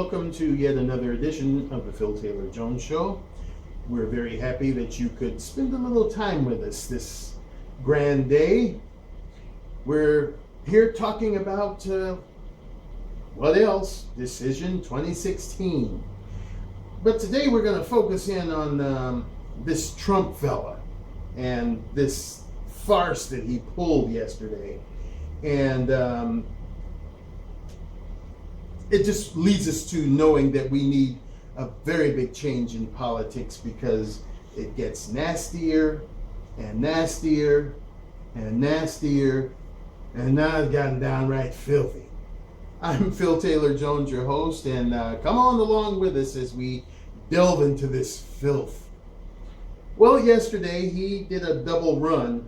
welcome to yet another edition of the Phil Taylor Jones Show. We're very happy that you could spend a little time with us this grand day. We're here talking about what else? Decision 2016. But today we're going to focus in on this Trump fella and this farce that he pulled yesterday. And it just leads us to knowing that we need a very big change in politics because it gets nastier and nastier and nastier, and now it's gotten downright filthy. I'm Phil Taylor Jones, your host, and come on along with us as we delve into this filth. Well, yesterday he did a double run,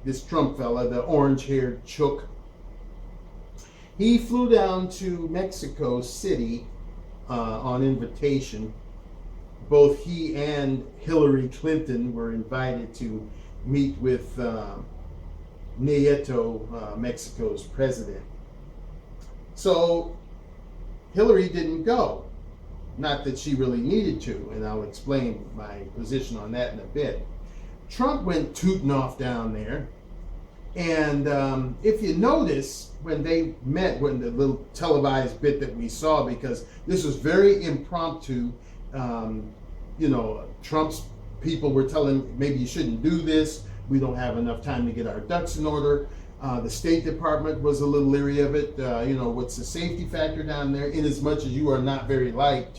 this Trump fella, the orange-haired chook. He flew down to Mexico City on invitation. Both he and Hillary Clinton were invited to meet with Nieto, Mexico's president. So Hillary didn't go. Not that she really needed to, and I'll explain my position on that in a bit. Trump went tooting off down there. And if you notice, when they met, when the little televised bit that we saw, because this was very impromptu, Trump's people were telling maybe you shouldn't do this. We don't have enough time to get our ducks in order. The State Department was a little leery of it. What's the safety factor down there? In as much as you are not very liked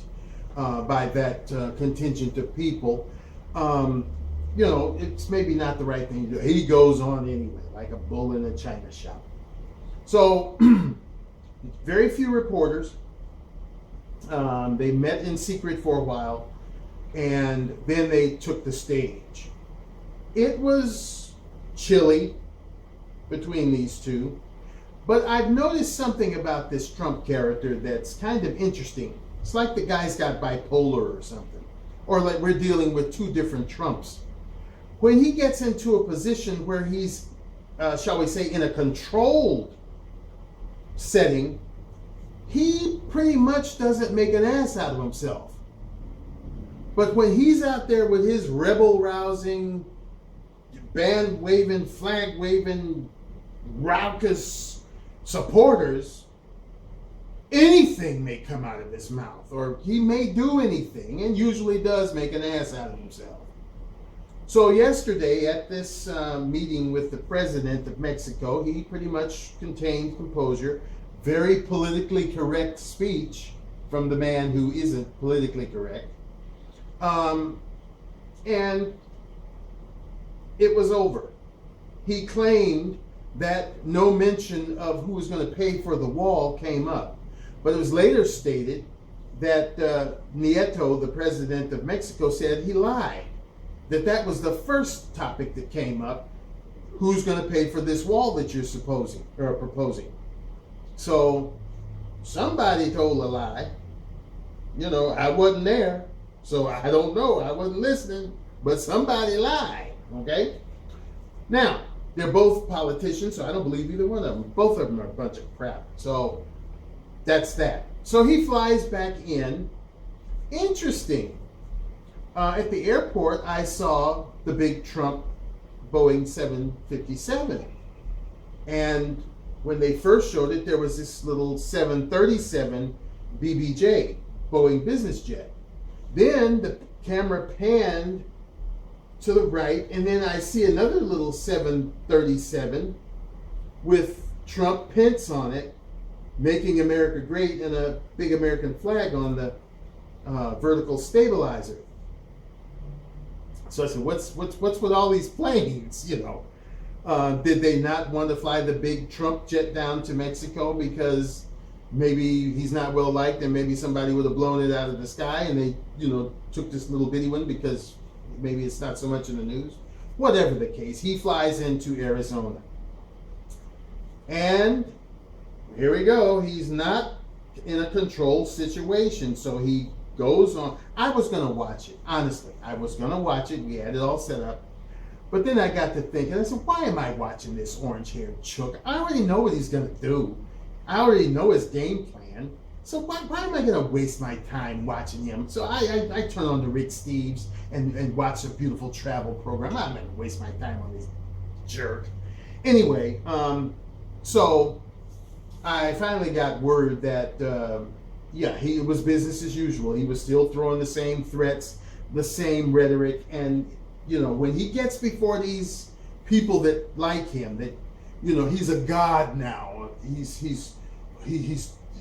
by that contingent of people. It's maybe not the right thing to do. He goes on anyway, like a bull in a china shop. So, very few reporters. They met in secret for a while, and then they took the stage. It was chilly between these two, but I've noticed something about this Trump character that's kind of interesting. It's like the guy's got bipolar or something, or like we're dealing with two different Trumps. When he gets into a position where he's, shall we say, in a controlled setting, he pretty much doesn't make an ass out of himself. But when he's out there with his rebel-rousing, band-waving, flag-waving, raucous supporters, anything may come out of his mouth, or he may do anything, and usually does make an ass out of himself. So yesterday at this meeting with the president of Mexico, he pretty much contained composure, very politically correct speech from the man who isn't politically correct. And it was over. He claimed that no mention of who was going to pay for the wall came up. But it was later stated that Nieto, the president of Mexico, said he lied. That was the first topic that came up. Who's going to pay for this wall that you're proposing? So somebody told a lie. I wasn't there, so I don't know. I wasn't listening, but somebody lied. Okay. Now they're both politicians, so I don't believe either one of them. Both of them are a bunch of crap. So that's that. So he flies back in. Interesting. At the airport, I saw the big Trump Boeing 757. And when they first showed it, there was this little 737 BBJ, Boeing business jet. Then the camera panned to the right, and then I see another little 737 with Trump Pence on it, making America great, and a big American flag on the vertical stabilizer. So I said, what's with all these planes, Did they not want to fly the big Trump jet down to Mexico because maybe he's not well liked and maybe somebody would have blown it out of the sky and they, took this little bitty one because maybe it's not so much in the news? Whatever the case, he flies into Arizona. And here we go. He's not in a controlled situation, so he goes on. I was going to watch it. Honestly, I was going to watch it. We had it all set up. But then I got to thinking, I said, why am I watching this orange-haired chook? I already know what he's going to do. I already know his game plan. So why am I going to waste my time watching him? So I turn on the Rick Steves and watch a beautiful travel program. I'm not going to waste my time on this jerk. Anyway, so I finally got word that, it was business as usual. He was still throwing the same threats, the same rhetoric. And, when he gets before these people that like him, that, he's a god now. He's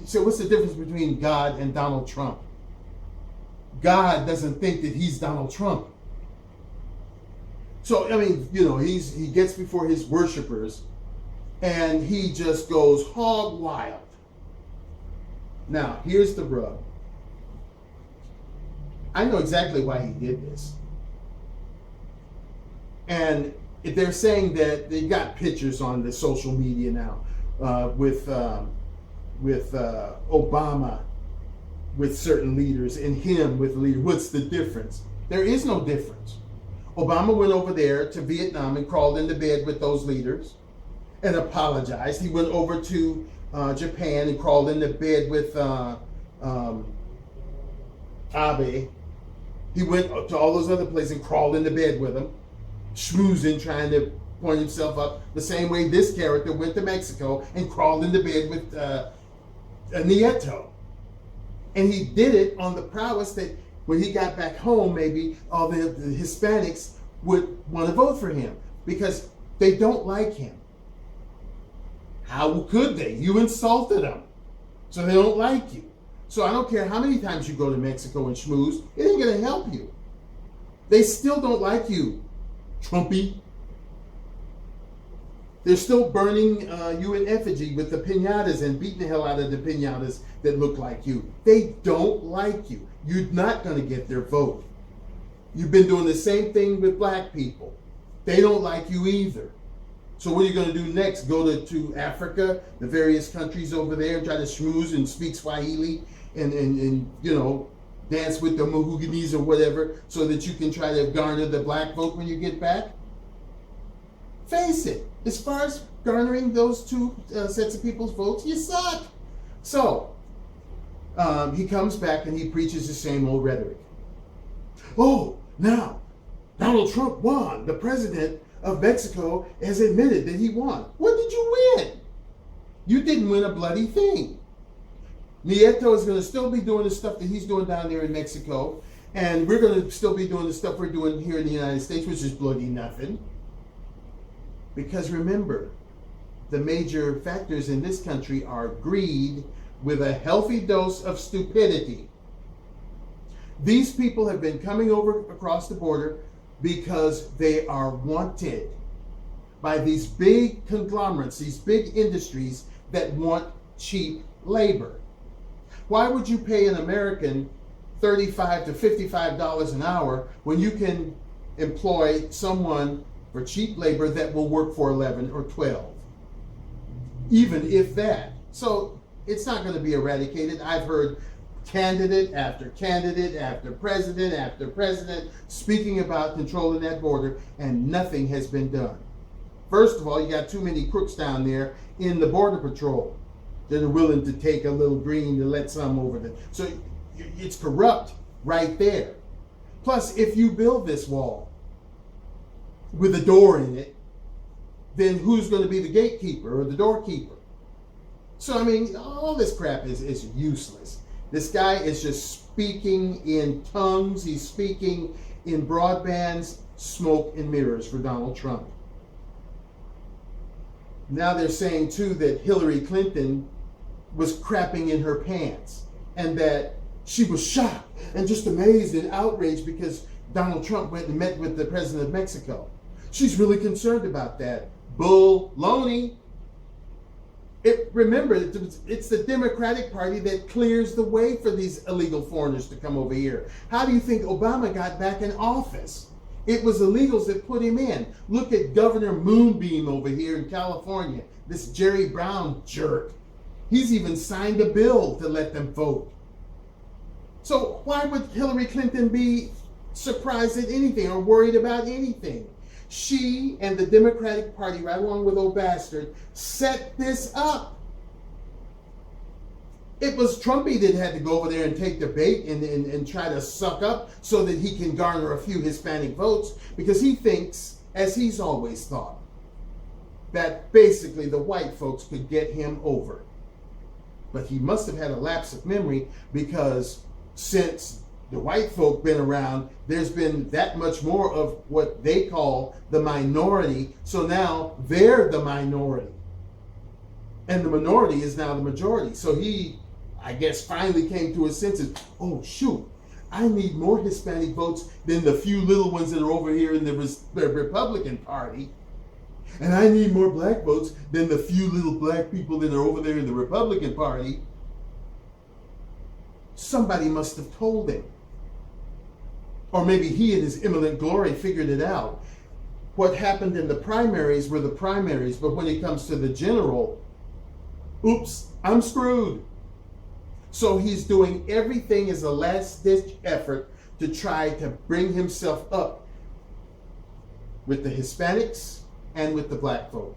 so what's the difference between God and Donald Trump? God doesn't think that he's Donald Trump. So, he gets before his worshipers and he just goes hog wild. Now, here's the rub. I know exactly why he did this. And if they're saying that they got pictures on the social media now with Obama with certain leaders and him with leaders. What's the difference? There is no difference. Obama went over there to Vietnam and crawled into bed with those leaders and apologized. He went over to Japan and crawled into bed with Abe. He went to all those other places and crawled into bed with him, schmoozing, trying to point himself up, the same way this character went to Mexico and crawled into bed with Nieto. And he did it on the prowess that when he got back home, maybe all the Hispanics would want to vote for him because they don't like him. How could they? You insulted them, so they don't like you. So I don't care how many times you go to Mexico and schmooze, it ain't going to help you. They still don't like you, Trumpy. They're still burning you in effigy with the piñatas and beating the hell out of the piñatas that look like you. They don't like you. You're not going to get their vote. You've been doing the same thing with black people. They don't like you either. So what are you going to do next? Go to Africa, the various countries over there, and try to schmooze and speak Swahili and dance with the Mahooganies or whatever so that you can try to garner the black vote when you get back? Face it, as far as garnering those two sets of people's votes, you suck. So he comes back and he preaches the same old rhetoric. Oh, now Donald Trump won. The president of Mexico has admitted that he won. What did you win? You didn't win a bloody thing. Nieto is going to still be doing the stuff that he's doing down there in Mexico, and we're going to still be doing the stuff we're doing here in the United States, which is bloody nothing. Because remember, the major factors in this country are greed with a healthy dose of stupidity. These people have been coming over across the border because they are wanted by these big conglomerates, these big industries that want cheap labor. Why would you pay an American $35 to $55 an hour when you can employ someone for cheap labor that will work for 11 or 12? Even if that. So it's not going to be eradicated. I've heard candidate after president speaking about controlling that border, and nothing has been done. First of all, you got too many crooks down there in the Border Patrol that are willing to take a little green to let some over there. So it's corrupt right there. Plus, if you build this wall with a door in it, then who's going to be the gatekeeper or the doorkeeper? So, all this crap is useless. This guy is just speaking in tongues. He's speaking in broadbands, smoke and mirrors for Donald Trump. Now they're saying, too, that Hillary Clinton was crapping in her pants and that she was shocked and just amazed and outraged because Donald Trump went and met with the president of Mexico. She's really concerned about that. Bull-loney. Remember, it's the Democratic Party that clears the way for these illegal foreigners to come over here. How do you think Obama got back in office? It was illegals that put him in. Look at Governor Moonbeam over here in California, this Jerry Brown jerk. He's even signed a bill to let them vote. So why would Hillary Clinton be surprised at anything or worried about anything? She and the Democratic Party, right along with old bastard, set this up. It was Trumpy that had to go over there and take the bait and try to suck up so that he can garner a few Hispanic votes, because he thinks, as he's always thought, that basically the white folks could get him over. But he must have had a lapse of memory, because since the white folk been around, there's been that much more of what they call the minority. So now they're the minority. And the minority is now the majority. So he, I guess, finally came to his senses. Oh, shoot, I need more Hispanic votes than the few little ones that are over here in the Republican Party. And I need more black votes than the few little black people that are over there in the Republican Party. Somebody must have told him. Or maybe he in his imminent glory figured it out. What happened in the primaries were the primaries, but when it comes to the general, oops, I'm screwed. So he's doing everything as a last-ditch effort to try to bring himself up with the Hispanics and with the black folk.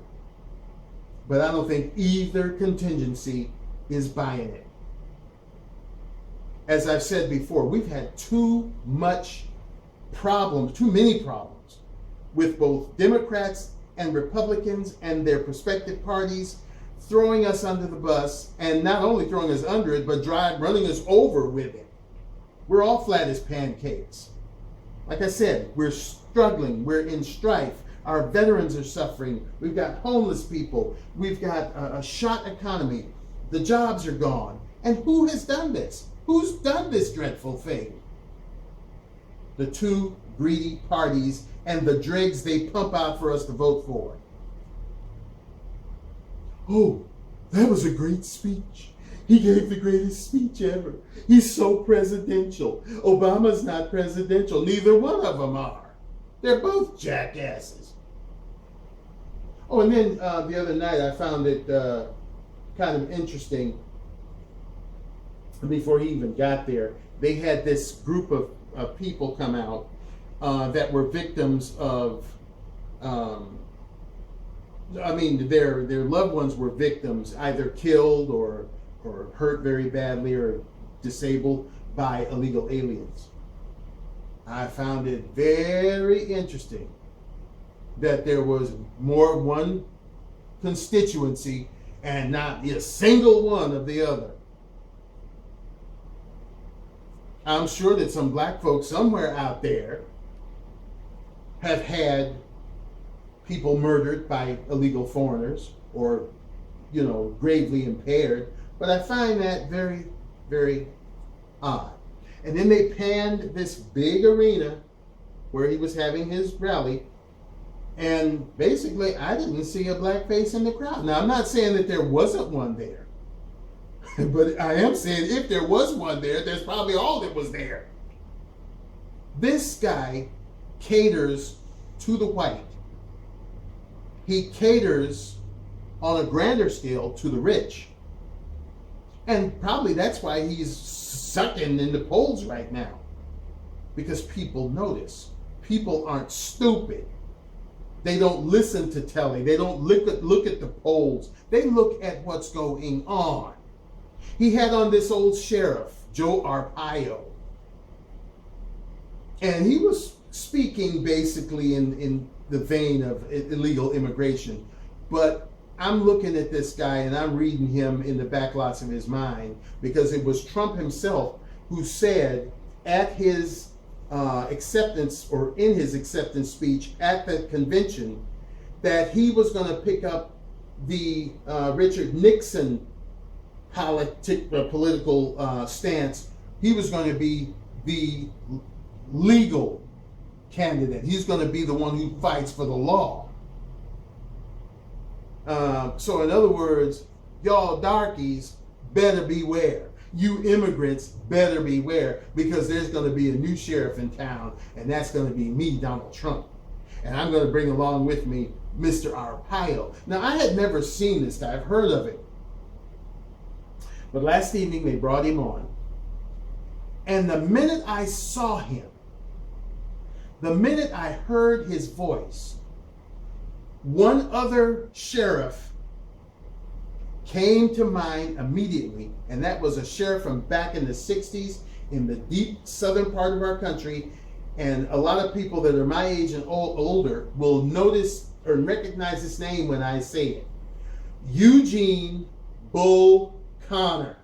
But I don't think either contingency is buying it. As I've said before, we've had too many problems with both Democrats and Republicans and their prospective parties throwing us under the bus, and not only throwing us under it, but running us over with it. We're all flat as pancakes. Like I said, we're struggling, we're in strife. Our veterans are suffering. We've got homeless people. We've got a shot economy. The jobs are gone. And who has done this? Who's done this dreadful thing? The two greedy parties and the dregs they pump out for us to vote for. Oh, that was a great speech. He gave the greatest speech ever. He's so presidential. Obama's not presidential. Neither one of them are. They're both jackasses. Oh, and then the other night I found it kind of interesting. Before he even got there, they had this group of people come out that were victims of, their loved ones were victims, either killed or hurt very badly or disabled by illegal aliens. I found it very interesting that there was one constituency and not a single one of the other. I'm sure that some black folks somewhere out there have had people murdered by illegal foreigners or, gravely impaired. But I find that very, very odd. And then they panned this big arena where he was having his rally. And basically, I didn't see a black face in the crowd. Now, I'm not saying that there wasn't one there. But I am saying if there was one there, that's probably all that was there. This guy caters to the white. He caters on a grander scale to the rich. And probably that's why he's sucking in the polls right now. Because people notice. People aren't stupid. They don't listen to telly. They don't look at the polls. They look at what's going on. He had on this old sheriff, Joe Arpaio. And he was speaking basically in the vein of illegal immigration. But I'm looking at this guy and I'm reading him in the backlots of his mind, because it was Trump himself who said at his acceptance, or in his acceptance speech at the convention, that he was going to pick up the Richard Nixon political stance. He was going to be the legal candidate. He's going to be the one who fights for the law. So in other words, y'all darkies better beware. You immigrants better beware, because there's going to be a new sheriff in town, and that's going to be me, Donald Trump. And I'm going to bring along with me Mr. Arpaio. Now, I had never seen this guy. I've heard of him. But last evening they brought him on. And the minute I saw him, the minute I heard his voice, one other sheriff came to mind immediately, and that was a sheriff from back in the 60s in the deep southern part of our country. And a lot of people that are my age and older will notice or recognize this name when I say it. Eugene Bull Connor.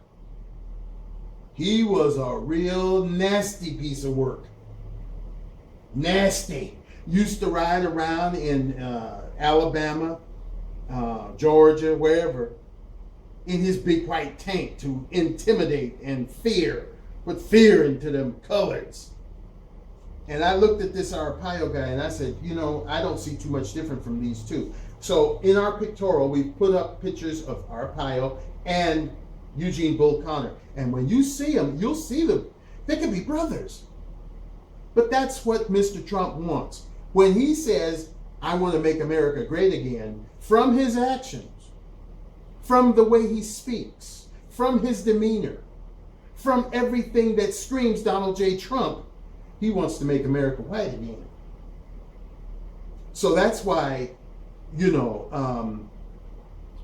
He was a real nasty piece of work. Nasty. Used to ride around in Alabama, Georgia, wherever, in his big white tank to intimidate and put fear into them coloreds. And I looked at this Arpaio guy and I said, I don't see too much different from these two. So in our pictorial, we've put up pictures of Arpaio and Eugene Bull Connor. And when you see them, you'll see them. They could be brothers. But that's what Mr. Trump wants. When he says, I want to make America great again, from his actions, from the way he speaks, from his demeanor, from everything that screams Donald J. Trump, he wants to make America white again. So that's why,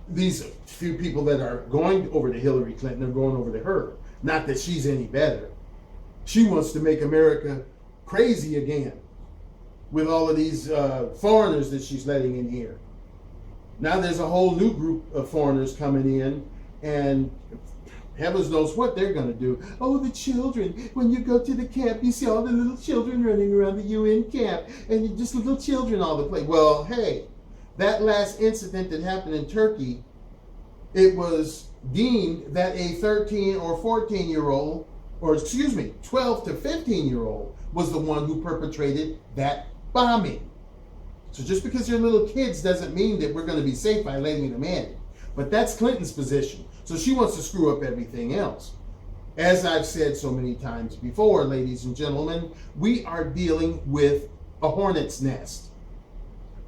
these few people that are going over to Hillary Clinton are going over to her. Not that she's any better. She wants to make America crazy again with all of these foreigners that she's letting in here. Now there's a whole new group of foreigners coming in, and heavens knows what they're going to do. Oh, the children. When you go to the camp, you see all the little children running around the UN camp, and just little children all the place. Well, hey, that last incident that happened in Turkey, it was deemed that a 13 or 14-year-old, 12 to 15-year-old was the one who perpetrated that bombing. So just because you're little kids doesn't mean that we're going to be safe by letting them in. But that's Clinton's position. So she wants to screw up everything else. As I've said so many times before, ladies and gentlemen, we are dealing with a hornet's nest.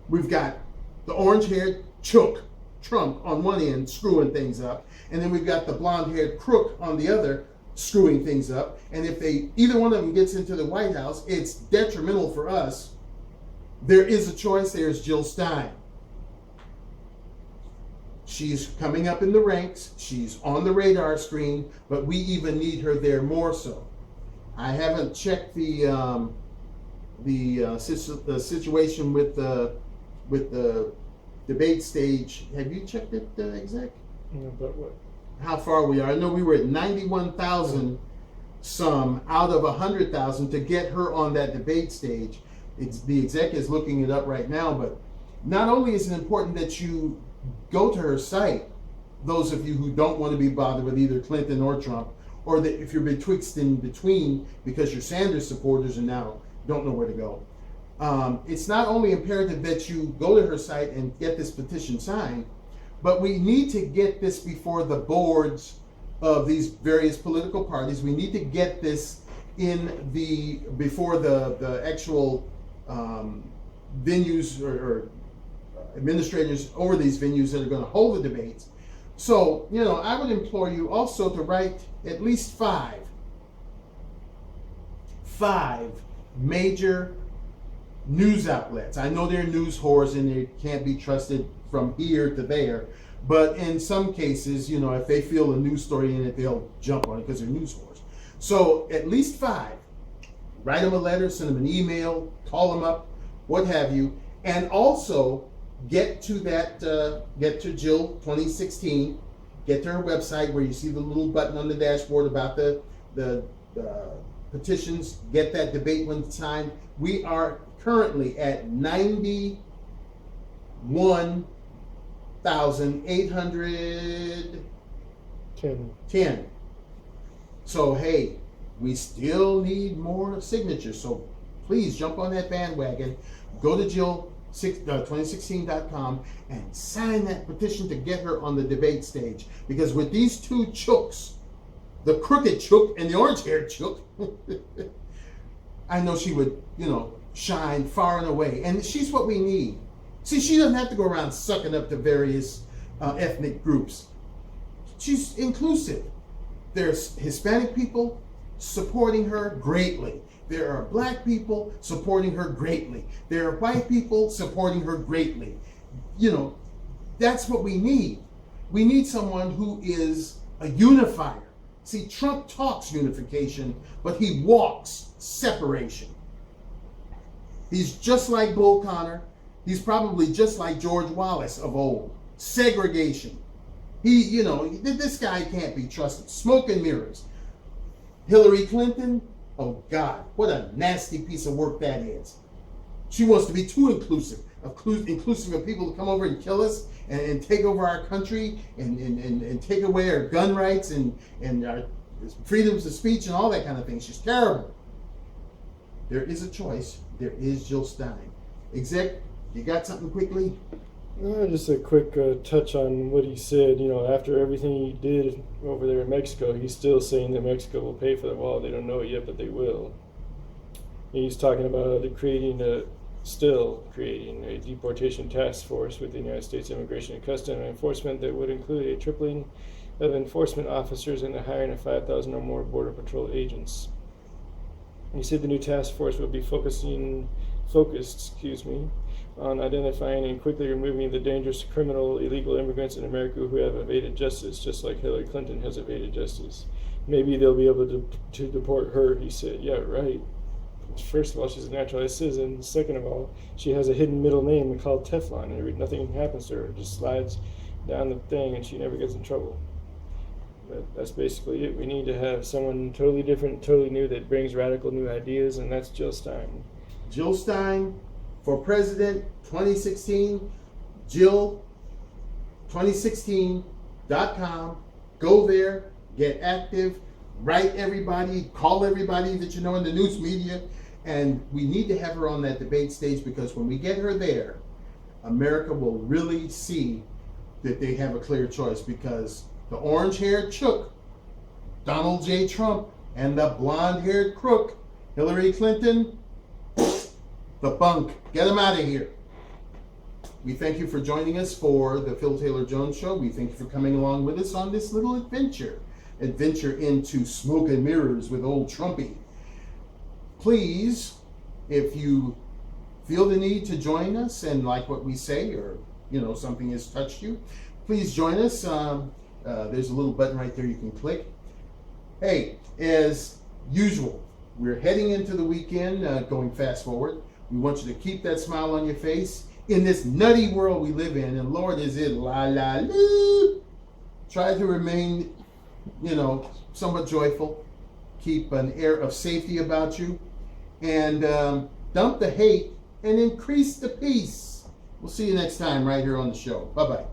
We've got the orange-haired chook, Trump, on one end, screwing things up. And then we've got the blonde-haired crook on the other, screwing things up. And if either one of them gets into the White House, it's detrimental for us. There is a choice. There's Jill Stein. She's coming up in the ranks. She's on the radar screen, but we even need her there more so. I haven't checked the situation with the debate stage. Have you checked it, exec? No, but what? How far we are? I know we were at 91,000 some out of 100,000 to get her on that debate stage. The exec is looking it up right now, but not only is it important that you go to her site, those of you who don't want to be bothered with either Clinton or Trump, or that if you're betwixt in between because you're Sanders supporters and now don't know where to go. It's not only imperative that you go to her site and get this petition signed, but we need to get this before the boards of these various political parties. We need to get this before the actual venues or administrators over these venues that are going to hold the debates. So, I would implore you also to write at least five major news outlets. I know they're news whores and they can't be trusted from here to there, but in some cases, if they feel a news story in it, they'll jump on it because they're news whores. So at least five. Write them a letter, send them an email, call them up, what have you, and also get to Jill 2016. Get to her website where you see the little button on the dashboard about the petitions. Get that debate one signed. We are currently at 91,810. So hey, we still need more signatures. So please jump on that bandwagon. Go to Jill2016.com and sign that petition to get her on the debate stage. Because with these two chooks, the crooked chook and the orange-haired chook, I know she would, shine far and away. And she's what we need. See, she doesn't have to go around sucking up to various ethnic groups. She's inclusive. There's Hispanic people supporting her greatly. There are black people supporting her greatly. There are white people supporting her greatly. That's what we need. We need someone who is a unifier. See, Trump talks unification, but he walks separation. He's just like Bull Connor. He's probably just like George Wallace of old. Segregation. This guy can't be trusted. Smoke and mirrors. Hillary Clinton, oh God, what a nasty piece of work that is. She wants to be too inclusive of people to come over and kill us and take over our country and take away our gun rights and our freedoms of speech and all that kind of thing. She's terrible. There is a choice. There is Jill Stein. Exec, you got something quickly? Just a quick touch on what he said. After everything he did over there in Mexico, he's still saying that Mexico will pay for the wall. They don't know it yet, but they will. He's talking about still creating a deportation task force with the United States Immigration and Customs Enforcement that would include a tripling of enforcement officers and the hiring of 5,000 or more Border Patrol agents. He said the new task force will be focused on identifying and quickly removing the dangerous criminal illegal immigrants in America who have evaded justice, just like Hillary Clinton has evaded justice. Maybe they'll be able to deport her, he said. Yeah, right. First of all, she's a naturalized citizen. Second of all, she has a hidden middle name called Teflon, and nothing happens to her. It just slides down the thing, and she never gets in trouble. But that's basically it. We need to have someone totally different, totally new that brings radical new ideas, and that's Jill Stein. Jill Stein for president 2016. Jill2016.com. Go there, get active, write everybody, call everybody that you know in the news media, and we need to have her on that debate stage, because when we get her there, America will really see that they have a clear choice, because the orange-haired chook, Donald J. Trump, and the blonde-haired crook, Hillary Clinton, the bunk. Get them out of here. We thank you for joining us for the Phil Taylor Jones Show. We thank you for coming along with us on this little adventure into smoke and mirrors with old Trumpy. Please, if you feel the need to join us and like what we say, or something has touched you, please join us. There's a little button right there you can click. Hey, as usual, we're heading into the weekend, going fast forward. We want you to keep that smile on your face in this nutty world we live in, and Lord, is it la la la. Try to remain, somewhat joyful. Keep an air of safety about you, and dump the hate and increase the peace. We'll see you next time right here on the show. Bye-bye.